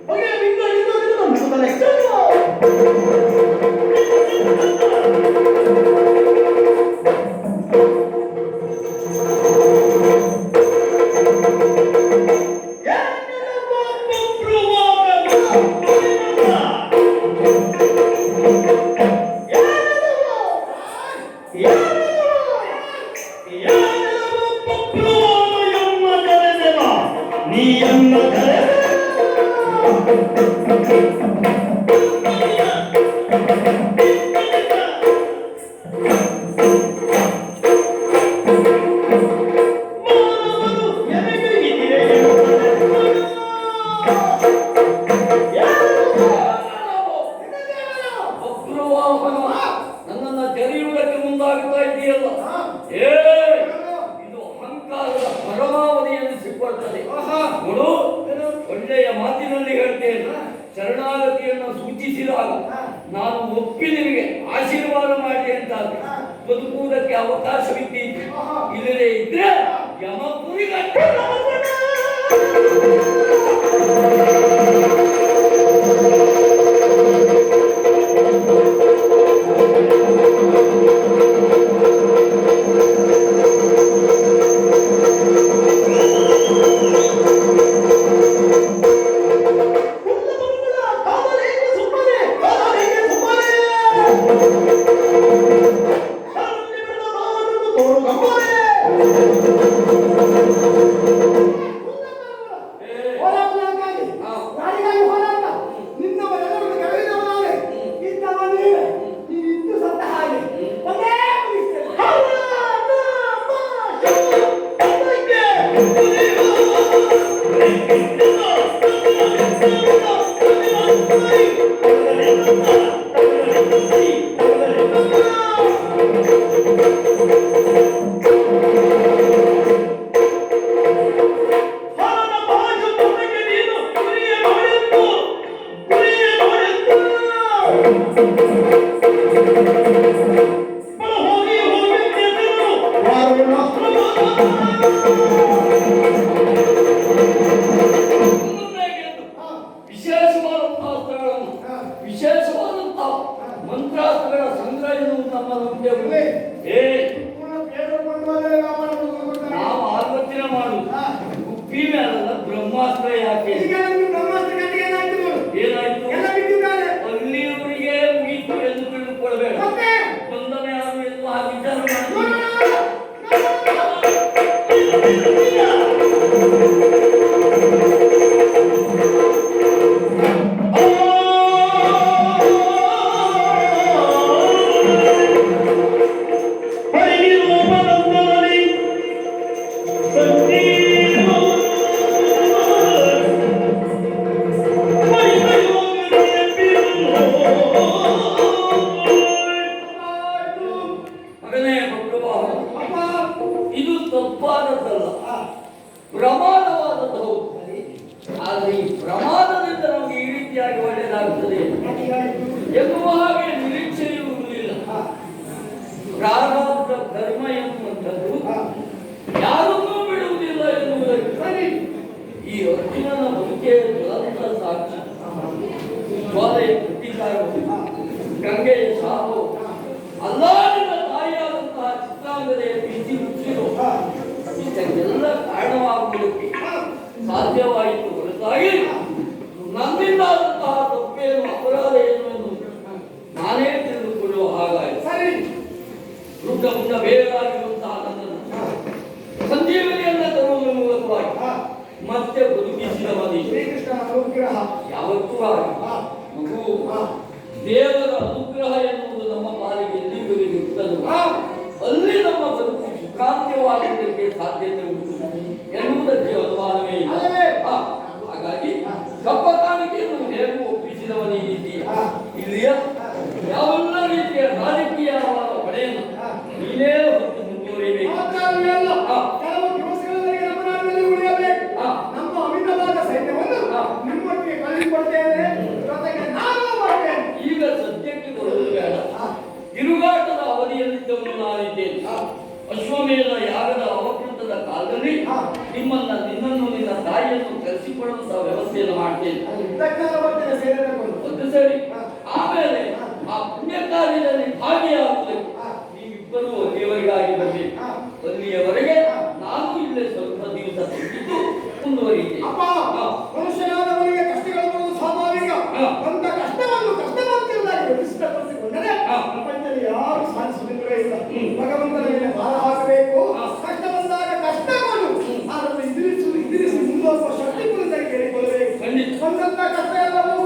Oye, vengo, ನನ್ನನ್ನು ತೆರೆಯುವುದಕ್ಕೆ ಮುಂದಾಗುತ್ತಾ ಇದೆಯಲ್ಲ, ಇದು ಅಹಂಕಾರದ ಪರಮಾವಧಿ ಎನಿಸಿಕೊಳ್ಳುತ್ತದೆ. ನೋಡು, ಒಳ್ಳೆಯ ಮಾತಿನಲ್ಲಿ ಹೇಳ್ತೇನೆ, ಶರಣಾಗತಿಯನ್ನು ಸೂಚಿಸಿದಾಗ ನಾನು ಒಪ್ಪಿ ನಿಮಗೆ ಆಶೀರ್ವಾದ ಮಾಡಿ ಅಂತ ಬದುಕುವುದಕ್ಕೆ ಅವಕಾಶವಿದ್ದೀತು. ಇಲ್ಲದೆ ಇದ್ರೆ ಯಮಪುರಿಗಟ್ಟೆ ವಿಶೇಷವಾದಂತಹ ಮಂತ್ರಾಸ್ತ್ರಗಳ ಸಂಗ್ರಹ ಎನ್ನುವುದು ನಮ್ಮ ನಂಬಿಕೆ. ನಾವು ಆಲೋಚನೆ ಮಾಡುದು ಗುಪ್ಪಿ ಮೇಲಲ್ಲ, ಬ್ರಹ್ಮಾಸ್ತ್ರ ಯಾಕೆ ಏನಾಯ್ತು ಅಲ್ಲಿಯವರಿಗೆ ಮುಗಿತು ಎಂದು ತಿಳಿದುಕೊಳ್ಬೇಡ. ಬಂದನೆ ಯಾರು ಎಂದು ಆ ವಿಚಾರ ಮಾಡಿ ಇದು ತಪ್ಪಾದದ್ದಲ್ಲ, ಪ್ರಮಾದವಾದದ್ದು ಹೌದು. ಆದರೆ ಈ ಪ್ರಮಾದದಿಂದ ನಮಗೆ ಈ ರೀತಿಯಾಗಿ ಒಳ್ಳೆಯದಾಗುತ್ತದೆ ಎನ್ನುವ ಹಾಗೆ ನಿರೀಕ್ಷೆಯುವುದಿಲ್ಲ. ಪ್ರಾರಬ್ಧ ಕರ್ಮ ಎನ್ನುವಂಥದ್ದು ಯಾರನ್ನೂ ಬಿಡುವುದಿಲ್ಲ ಎನ್ನುವುದಕ್ಕೆ ಈ ಅರ್ಜುನನ ಬದುಕೆ ಜ್ವಲಂತ ಸಾಕ್ಷಿ. ಜ್ವಾಲೆಯ ಪ್ರತಿಕಾರವು, ಗಂಗೆಯ ಸಾವು, ಅಲ್ಲಾಡಿನ ತಾಯಿಯಾದಂತಹ ಚಿತ್ರಾಂಗದೆಯ ಬಿಸಿ ಮುಚ್ಚಿರೋ ಇದಕ್ಕೆಲ್ಲ ಕಾರಣವಾಗುವುದಕ್ಕೆ ಸಾಧ್ಯವಾಯಿತು ಹೊರತಾಗಿ ನನ್ನಿಂದಾದಂತಹ ತಪ್ಪೇನು ಅಪರಾಧ ಏನು ಎಂದು ನಾನೇ ತಿಳಿದುಕೊಳ್ಳುವ ಹಾಗಾಯಿತು. ವೃದ್ಧ ಬೇರಾಗಿರುವಂತಹ ನನ್ನನ್ನು ಸಂಜೀವನಿಯನ್ನ ತರುವುದರ ಮೂಲಕವಾಗಿ ಮತ್ತೆ ಬದುಕಿಸಿದ ಶ್ರೀಕೃಷ್ಣನ ಅನುಗ್ರಹ ಯಾವತ್ತೂ ಆಗಿ ಮಗು ದೇವರ ಅನುಗ್ರಹ ಎನ್ನುವುದು ನಮ್ಮ ಪಾಲಿಗೆ ಎಲ್ಲಿವರೆಗೆ ಇರ್ತದೋ ಅಲ್ಲಿ ನಮ್ಮ ಬದುಕು ಸುಖಾಂತ್ಯವಾಗುವುದಕ್ಕೆ ಸಾಧ್ಯತೆ ಉಂಟು ಎನ್ನುವುದಕ್ಕೆ ಅನುಮಾನವೇ ಇಲ್ಲ. ಹಾಗಾಗಿ ಕಪ್ಪ ಕಾಣಿಕೆಯನ್ನು ಹೇಗೂ ಒಪ್ಪಿಸಿದವನಿದ್ದೀಯ. ಇಲ್ಲಿಯ ಯಾವೆಲ್ಲ ರೀತಿಯ ರಾಜಕೀಯವಾದ ಹೊಣೆಯನ್ನು ನೀನೇ ಹೊತ್ತು ಮುಂದುವರಿಯಬೇಕು. ನಮ್ಮ ಅಮಿತವಾದ ಸೈನ್ಯವನ್ನು ನಿಮ್ಮೊಟ್ಟಿಗೆ ಕಳಿಸಿಕೊಡ್ತೇನೆ, ಜೊತೆಗೆ ನಾನು ಮಾಡ್ತೇನೆ. ಈಗ ಸದ್ಯಕ್ಕೆ ಬರುವುದು ಬೇಡ. ತಿರುಗಾಟದ ಅವಧಿಯಲ್ಲಿದ್ದವನು ನಾನಿದ್ದೇನೆ. ಅಶ್ವಮೇಧ ಯಾಗದ ಅವಕೃತದ ಕಾಲದಲ್ಲಿ ನಿನ್ನನ್ನು ನಿನ್ನ ತಾಯಿಯನ್ನು ಕರೆಸಿಕೊಳ್ಳುವಂತಹ ವ್ಯವಸ್ಥೆಯನ್ನು ಮಾಡ್ತೇನೆ. ಅದು ಸರಿ. ಆಮೇಲೆ ಆ ಪುಣ್ಯ ಕಾರ್ಯದಲ್ಲಿ ಭಾಗಿಯಾಗುವುದಕ್ಕೆ ನೀವಿಬ್ಬರು ಅಲ್ಲಿಯವರೆಗಾಗಿ ಬರಬೇಕು. ಅಲ್ಲಿಯವರೆಗೆ ನಾನು ಇಲ್ಲೇ ಸ್ವಲ್ಪ ದಿವಸ ತೆಗೆದು ಮುಂದುವರಿಯುತ್ತೇನೆ. ಮನುಷ್ಯನಾದವರಿಗೆ ಕಷ್ಟಗಳು ಬರುವುದು ಸ್ವಾಭಾವಿಕ. ಅಂತ ಕಷ್ಟವನ್ನು ಕಷ್ಟವಾಗ್ತಿರುವುದಾಗಿ ಪ್ರತಿಷ್ಠಪಡಿಸಿಕೊಂಡರೆ ಪ್ರಪಂಚದಲ್ಲಿ ಯಾರು ಸಾಧಿಸುವುದಿಲ್ಲವೇ ಇಲ್ಲ. ಭಗವಂತನ ಮೇಲೆ ಭಾರ ಹಾಕಬೇಕು. ಕಷ್ಟ ಬಂದಾಗ ಕಷ್ಟವನ್ನು ಅದನ್ನು ಎದುರಿಸಿ ಮುಂದುವರುವ ಶಕ್ತಿ ಕುರಿತಾಗಿ ಕೇಳಿಕೊಳ್ಳಬೇಕು. ಬಂದಂತ ಕಷ್ಟ ಎಲ್ಲವೂ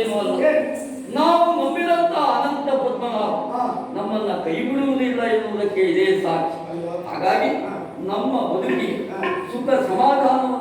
ಮತ್ತೇನು ಅಲ್ಲ, ಏನು? ನಾವು ನಂಬಿದಂತ ಅನಂತ ಪದ್ಮನಾಭ ಹಾ. ನಮ್ಮನ್ನ ಕೈ ಬಿಡುವುದಿಲ್ಲ ಎನ್ನುವುದಕ್ಕೆ ಇದೇ ಸಾಕ್ಷಿ. ಅಲ್ವಾ? ಹಾಗಾಗಿ ಹಾ. ನಮ್ಮ ಬದುಕಿಗೆ ಹಾ. ಸುಖ ಸಮಾಧಾನವನ್ನು